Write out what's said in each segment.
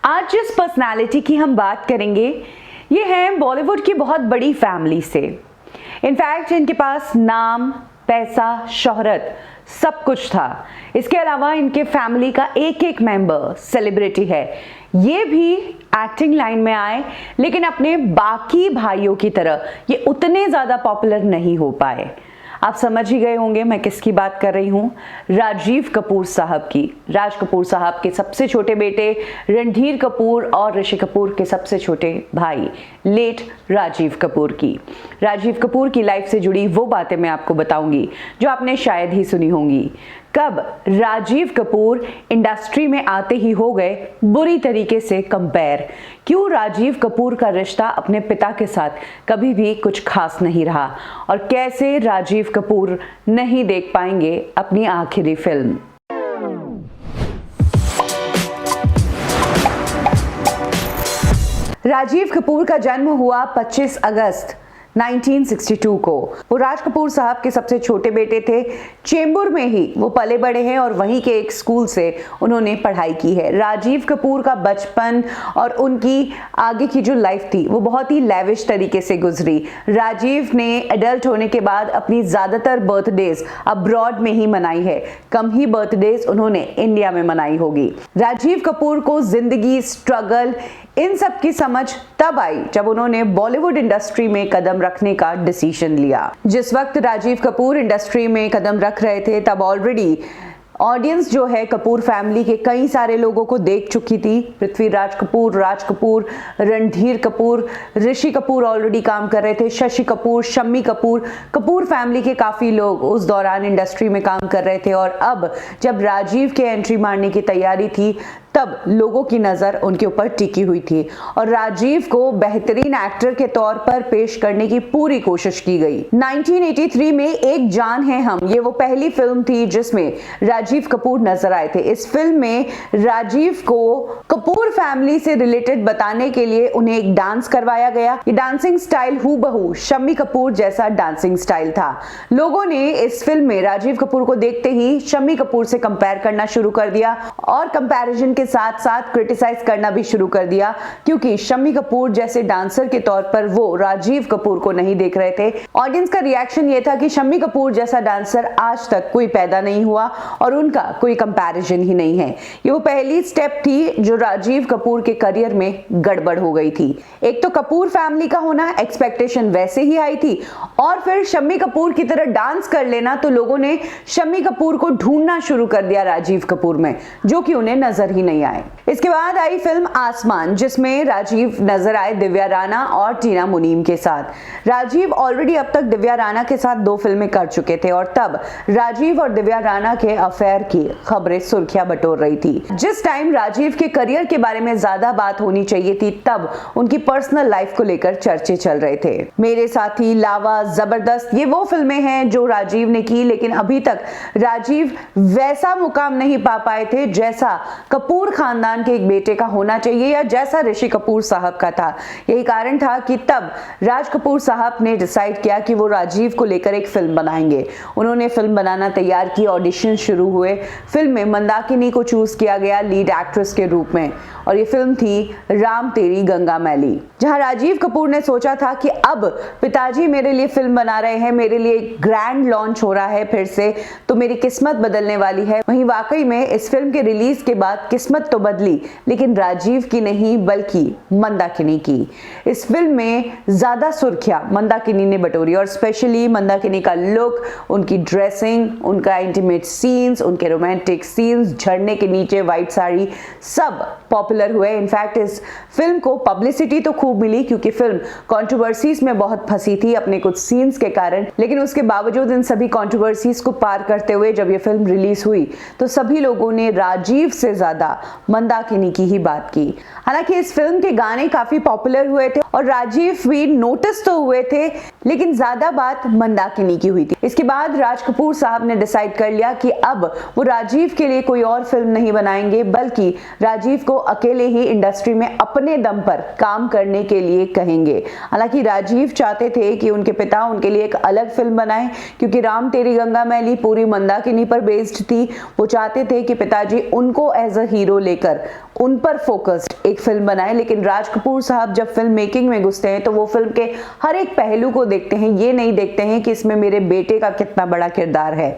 आज जिस पर्सनालिटी की हम बात करेंगे ये है बॉलीवुड की बहुत बड़ी फैमिली से। इनफैक्ट इनके पास नाम, पैसा, शोहरत सब कुछ था। इसके अलावा इनके फैमिली का एक एक मेंबर सेलिब्रिटी है। ये भी एक्टिंग लाइन में आए लेकिन अपने बाकी भाइयों की तरह ये उतने ज़्यादा पॉपुलर नहीं हो पाए। आप समझ ही गए होंगे मैं किसकी बात कर रही हूँ, राजीव कपूर साहब की। राज कपूर साहब के सबसे छोटे बेटे रणधीर कपूर और ऋषि कपूर के सबसे छोटे भाई लेट राजीव कपूर की। राजीव कपूर की लाइफ से जुड़ी वो बातें मैं आपको बताऊंगी जो आपने शायद ही सुनी होंगी। कब राजीव कपूर इंडस्ट्री में आते ही हो गए बुरी तरीके से कंपेयर, क्यों राजीव कपूर का रिश्ता अपने पिता के साथ कभी भी कुछ खास नहीं रहा और कैसे राजीव कपूर नहीं देख पाएंगे अपनी आखिरी फिल्म। राजीव कपूर का जन्म हुआ 25 अगस्त 1962 को। वो राज कपूर साहब के सबसे छोटे बेटे थे। चेंबूर में ही वो पले बड़े हैं और वहीं के एक स्कूल से उन्होंने पढ़ाई की है। राजीव कपूर का बचपन और उनकी आगे की जो लाइफ थी वो बहुत ही लैविश तरीके से गुजरी। राजीव ने एडल्ट होने के बाद अपनी ज़्यादातर बर्थडेज अब्रॉड में ही मनाई है, कम ही बर्थडेज उन्होंने इंडिया में मनाई होगी। राजीव कपूर को जिंदगी, स्ट्रगल, इन सब की समझ तब आई जब उन्होंने बॉलीवुड इंडस्ट्री में कदम रखने का डिसीजन लिया। जिस वक्त राजीव कपूर इंडस्ट्री में कदम रख रहे थे तब ऑलरेडी ऑडियंस जो है कपूर फैमिली के कई सारे लोगों को देख चुकी थी। पृथ्वीराज कपूर, राज कपूर, रणधीर कपूर, ऋषि कपूर ऑलरेडी काम कर रहे थे, शशि कपूर, शम्मी कपूर, कपूर फैमिली के काफ़ी लोग उस दौरान इंडस्ट्री में काम कर रहे थे। और अब जब राजीव के एंट्री मारने की तैयारी थी तब लोगों की नज़र उनके ऊपर टिकी हुई थी और राजीव को बेहतरीन एक्टर के तौर पर पेश करने की पूरी कोशिश की गई। 1983 में एक जान है हम, ये वो पहली फिल्म थी जिसमें राजीव कपूर नजर आए थे। इस फिल्म में राजीव को कपूर फैमिली से रिलेटेड बताने के लिए उन्हें एक डांस करवाया गया। ये डांसिंग स्टाइल हूबहू शम्मी कपूर जैसा डांसिंग स्टाइल था। लोगों ने इस फिल्म में राजीव कपूर को देखते ही शम्मी कपूर से कंपेयर करना शुरू कर दिया और कंपैरिजन के साथ साथ क्रिटिसाइज करना भी शुरू कर दिया क्योंकि शम्मी कपूर जैसे डांसर के तौर पर वो राजीव कपूर को नहीं देख रहे थे। ऑडियंस का रिएक्शन ये था कि शम्मी कपूर जैसा डांसर आज तक कोई पैदा नहीं हुआ और उनका कोई कंपैरिजन ही नहीं है। ये वो पहली स्टेप थी जो राजीव कपूर के करियर में गड़बड़ हो गई थी। एक तो कपूर फैमिली का होना, एक्सपेक्टेशन वैसे ही आई थी और फिर शम्मी कपूर की तरह डांस कर लेना, तो लोगों ने शम्मी कपूर को ढूंढना शुरू कर दिया राजीव कपूर में, जो कि उन्हें नजर ही नहीं आए। इसके बाद आई फिल्म आसमान जिसमें राजीव नजर आए दिव्या राणा और टीना मुनीम के साथ। राजीव ऑलरेडी अब तक दिव्या राणा के साथ 2 फिल्में कर चुके थे और तब राजीव और दिव्या राणा के अफेयर की खबरें सुर्खियां बटोर रही थी। जिस टाइम राजीव के करियर के बारे में ज्यादा बात होनी चाहिए थी तब उनकी पर्सनल लाइफ को लेकर चर्चे चल रहे थे। मेरे साथी, लावा, जबरदस्त, ये वो फिल्में हैं जो राजीव ने की, लेकिन अभी तक राजीव वैसा मुकाम नहीं पा पाए थे जैसा कपूर खानदान के एक बेटे का होना चाहिए या जैसा ऋषि कपूर साहब का था। यही कारण था कि तब राज कपूर साहब ने डिसाइड किया कि वो राजीव को लेकर एक फिल्म बनाएंगे। उन्होंने फिल्म बनाना तैयार की, ऑडिशन शुरू हुए। फिल्म में मंदाकिनी को चूज किया गया लीड एक्ट्रेस के रूप में और ये फिल्म थी राम तेरी गंगा मैली, जहां राजीव कपूर ने सोचा था कि अब पिताजी मेरे लिए फिल्म बना रहे हैं, मेरे लिए ग्रैंड लॉन्च हो रहा है फिर से, तो मेरी किस्मत बदलने वाली है। वहीं वाकई में इस फिल्म के रिलीज के बाद किस्मत तो बदली, लेकिन राजीव की नहीं बल्कि मंदाकिनी की। इस फिल्म में ज्यादा सुर्खियां मंदाकिनी ने बटोरी और स्पेशली मंदाकिनी का लुक, उनकी ड्रेसिंग, उनका इंटीमेट सीन्स, उनके रोमांटिक सीन्स, झरने के नीचे व्हाइट साड़ी, सब पॉपुलर हुए। इनफैक्ट इस फिल्म को पब्लिसिटी तो खूब मिली क्योंकि फिल्म कंट्रोवर्सीज में बहुत फंसी थी अपने कुछ सीन्स के कारण, लेकिन उसके बावजूद इन सभी कंट्रोवर्सीज को पार करते हुए जब ये फिल्म रिलीज हुई तो सभी लोगों ने राजीव से ज्यादा मंदाकिनी की ही बात की। हालांकि इस फिल्म के गाने काफी पॉपुलर हुए थे और राजीव भी नोटिस तो हुए थे, लेकिन ज्यादा बात मंदाकिनी की हुई थी। इसके बाद राज कपूर साहब ने डिसाइड कर लिया कि अब वो राजीव के लिए कोई और फिल्म नहीं बनाएंगे बल्कि राजीव को अकेले ही इंडस्ट्री में अपने दम पर काम करने के लिए कहेंगे। हालांकि राजीव चाहते थे कि उनके पिता उनके लिए एक अलग फिल्म बनाएं क्योंकि राम तेरी गंगा मैली पूरी मंदाकिनी पर बेस्ड थी। वो चाहते थे कि पिताजी उनको एज अ हीरो हीरो लेकर उन पर फोकस्ड एक फिल्म बनाए। लेकिन राज कपूर साहब जब फिल्म मेकिंग में घुसते हैं तो वो फिल्म के हर एक पहलू को देखते हैं, ये नहीं देखते हैं कि इसमें मेरे बेटे का कितना बड़ा किरदार है।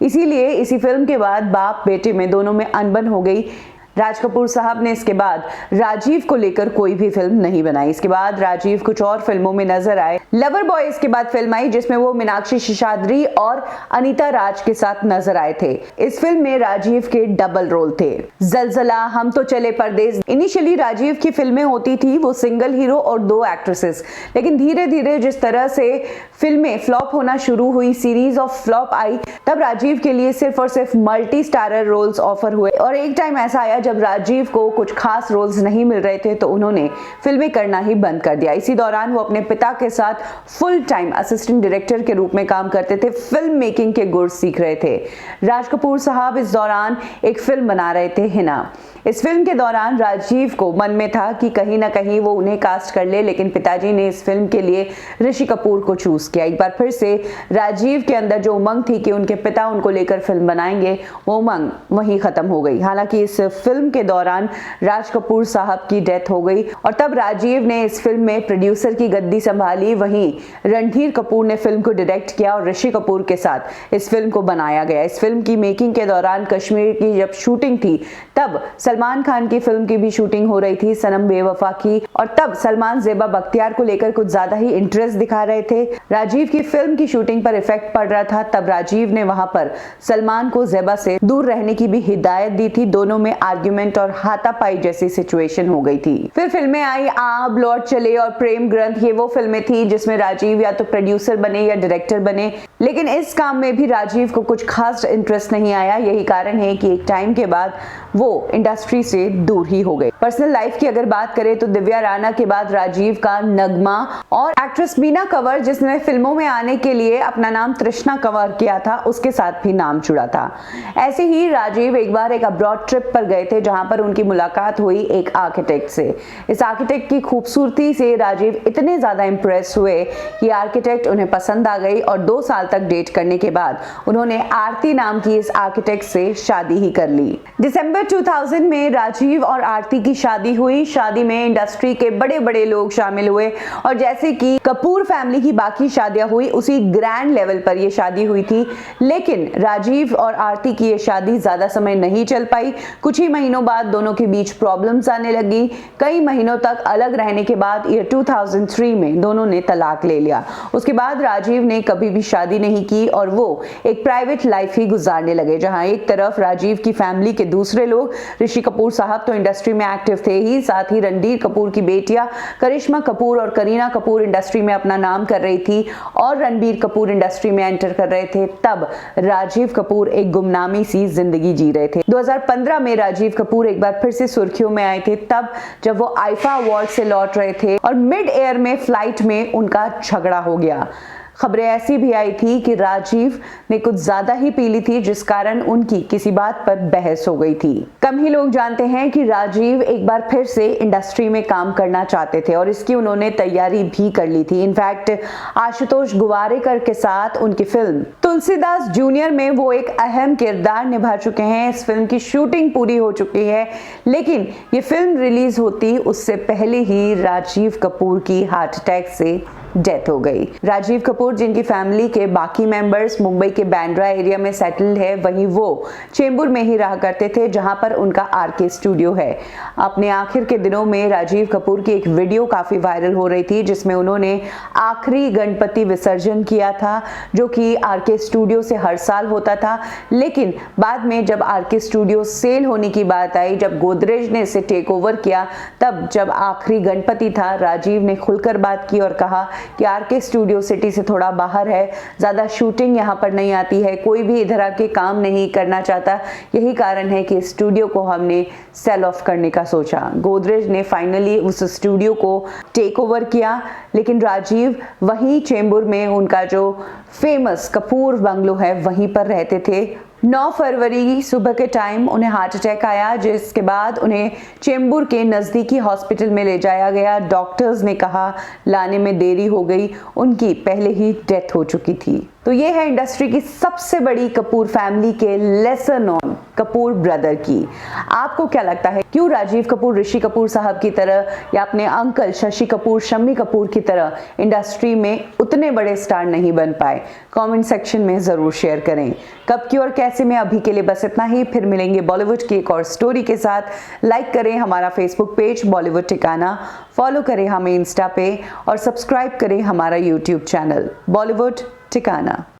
इसीलिए इसी फिल्म के बाद बाप बेटे में दोनों में अनबन हो गई। राज कपूर साहब ने इसके बाद राजीव को लेकर कोई भी फिल्म नहीं बनाई। इसके बाद राजीव कुछ और फिल्मों में नजर आए। लवर बॉय इसके बाद फिल्म आई जिसमें वो मीनाक्षी शेषाद्री और अनीता राज के साथ नजर आए थे। इस फिल्म में राजीव के डबल रोल थे। जलजला, हम तो चले परदेस। इनिशियली राजीव की फिल्में होती थी वो सिंगल हीरो और 2 एक्ट्रेसेस, लेकिन धीरे धीरे जिस तरह से फिल्में फ्लॉप होना शुरू हुई, सीरीज ऑफ फ्लॉप आई, तब राजीव के लिए सिर्फ और सिर्फ मल्टी स्टारर रोल्स ऑफर हुए। और एक टाइम ऐसा आया जब राजीव को कुछ खास रोल्स नहीं मिल रहे थे तो उन्होंने फिल्में करना ही बंद कर दिया। इसी दौरान वो अपने पिता के साथ फुल टाइम असिस्टेंट डायरेक्टर के रूप में काम करते थे, फिल्म मेकिंग के गुर सीख रहे थे। राज कपूर साहब इस दौरान एक फिल्म बना रहे थे, हिना। इस फिल्म के दौरान राजीव को मन में था कि कहीं ना कहीं वो उन्हें कास्ट कर ले, लेकिन पिताजी ने इस फिल्म के लिए ऋषि कपूर को चूज किया। एक बार फिर से राजीव के अंदर जो उमंग थी कि उनके पिता उनको लेकर फिल्म बनाएंगे, वो उमंग वहीं खत्म हो गई। हालांकि इस फिल्म के दौरान राज कपूर साहब की डेथ हो गई और तब राजीव ने इस फिल्म में प्रोड्यूसर की गद्दी संभाली। वहीं रणधीर कपूर ने फिल्म को डायरेक्ट किया और ऋषि कपूर के साथ इस फिल्म को बनाया गया। इस फिल्म की मेकिंग के दौरान कश्मीर की जब शूटिंग थी तब सलमान खान की फिल्म की भी शूटिंग हो रही थी, सनम बेवफा की, और तब सलमान ज़ेबा बख्तियार को लेकर कुछ ज्यादा ही इंटरेस्ट दिखा रहे थे। राजीव की फिल्म की शूटिंग पर इफेक्ट पड़ रहा था, तब राजीव ने वहां पर सलमान को ज़ेबा से दूर रहने की भी हिदायत दी थी। दोनों में आर्ग्यूमेंट और हाथापाई जैसी सिचुएशन हो गई थी। फिर फिल्में आई आप, लौट चले और प्रेम ग्रंथ। ये वो फिल्में थी जिसमें राजीव या तो प्रोड्यूसर बने या डायरेक्टर बने, लेकिन इस काम में भी राजीव को कुछ खास इंटरेस्ट नहीं आया। यही कारण है कि एक टाइम के बाद वो इंडस्ट्री से दूर ही हो गए। पर्सनल लाइफ की अगर बात करें तो दिव्या राणा के बाद राजीव का नगमा और एक्ट्रेस मीना कंवर, जिसने फिल्मों में आने के लिए अपना नाम तृष्णा कंवर किया था, उसके साथ भी नाम जुड़ा था। ऐसे ही राजीव एक बार एक अब्रॉड ट्रिप पर गए थे जहां पर उनकी मुलाकात हुई एक आर्किटेक्ट से। इस आर्किटेक्ट की खूबसूरती से राजीव इतने ज्यादा इंप्रेस हुए कि आर्किटेक्ट उन्हें पसंद आ गई और 2 साल तक डेट करने के बाद उन्होंने आरती नाम की इस आर्किटेक्ट से शादी ही कर ली। दिसंबर 2000 में राजीव और आरती की शादी हुई। शादी में इंडस्ट्री के बड़े बड़े लोग शामिल हुए और जैसे कि कपूर फैमिली की बाकी शादियां हुई उसी ग्रैंड लेवल पर यह शादी हुई थी। लेकिन राजीव और आरती की यह शादी ज्यादा समय नहीं चल पाई। कुछ ही महीनों बाद दोनों के बीच प्रॉब्लम्स आने लगी। कई महीनों तक अलग रहने के बाद ईयर 2003 में दोनों ने तलाक ले लिया। उसके बाद राजीव ने कभी भी शादी नहीं की और वो एक प्राइवेट लाइफ ही गुजारने लगे, जहां एक तरफ राजीव की फैमिली के दूसरे लोग, ऋषि कपूर साहब तो इंडस्ट्री में एक्टिव थे ही, साथ ही रणधीर कपूर की बेटियां करिश्मा कपूर और करीना कपूर इंडस्ट्री में अपना नाम कर रही थी और रणबीर कपूर इंडस्ट्री में एंटर कर रहे थे। तब राजीव कपूर एक गुमनामी सी जिंदगी जी रहे थे। 2015 में राजीव कपूर एक बार फिर से सुर्खियों में आए थे, तब जब वो आईफा अवार्ड से लौट रहे थे और मिड एयर में फ्लाइट में उनका झगड़ा हो गया। खबरें ऐसी भी आई थी कि राजीव ने कुछ ज्यादा ही पी ली थी, जिस कारण उनकी किसी बात पर बहस हो गई थी। कम ही लोग जानते हैं कि राजीव एक बार फिर से इंडस्ट्री में काम करना चाहते थे और इसकी उन्होंने तैयारी भी कर ली थी। इनफैक्ट आशुतोष गुवारेकर के साथ उनकी फिल्म तुलसीदास जूनियर में वो एक अहम किरदार निभा चुके हैं। इस फिल्म की शूटिंग पूरी हो चुकी है, लेकिन ये फिल्म रिलीज होती उससे पहले ही राजीव कपूर की हार्ट अटैक से डेथ हो गई। राजीव कपूर जिनकी फैमिली के बाकी मेंबर्स मुंबई के बांद्रा एरिया में सेटल्ड है, वहीं वो चेंबूर में ही रहा करते थे जहां पर उनका आरके स्टूडियो है। अपने आखिर के दिनों में राजीव कपूर की एक वीडियो काफी वायरल हो रही थी जिसमें उन्होंने आखिरी गणपति विसर्जन किया था, जो कि आरके स्टूडियो से हर साल होता था। लेकिन बाद में जब आरके स्टूडियो सेल होने की बात आई, जब गोदरेज ने इसे टेक ओवर किया, तब जब आखिरी गणपति था, राजीव ने खुलकर बात की और कहा कि आरके स्टूडियो सिटी से थोड़ा बाहर है, ज्यादा शूटिंग यहाँ पर नहीं आती है, कोई भी इधर आके काम नहीं करना चाहता, यही कारण है कि स्टूडियो को हमने सेल ऑफ करने का सोचा। गोदरेज ने फाइनली उस स्टूडियो को टेक ओवर किया, लेकिन राजीव वहीं चेंबूर में उनका जो फेमस कपूर बंगलो है वहीं पर रहते थे। 9 फरवरी सुबह के टाइम उन्हें हार्ट अटैक आया, जिसके बाद उन्हें चेंबूर के नज़दीकी हॉस्पिटल में ले जाया गया। डॉक्टर्स ने कहा लाने में देरी हो गई, उनकी पहले ही डेथ हो चुकी थी। तो ये है इंडस्ट्री की सबसे बड़ी कपूर फैमिली के लेसर नोन कपूर ब्रदर की। आपको क्या लगता है, क्यों राजीव कपूर ऋषि कपूर साहब की तरह या अपने अंकल शशि कपूर शम्मी कपूर की तरह इंडस्ट्री में उतने बड़े स्टार नहीं बन पाए? कमेंट सेक्शन में जरूर शेयर करें। कब क्यों और कैसे में अभी के लिए बस इतना ही। फिर मिलेंगे बॉलीवुड की एक और स्टोरी के साथ। लाइक करें हमारा फेसबुक पेज बॉलीवुड ठिकाना, फॉलो करें हमें इंस्टा पे और सब्सक्राइब करें हमारा यूट्यूब चैनल बॉलीवुड ठिकाना।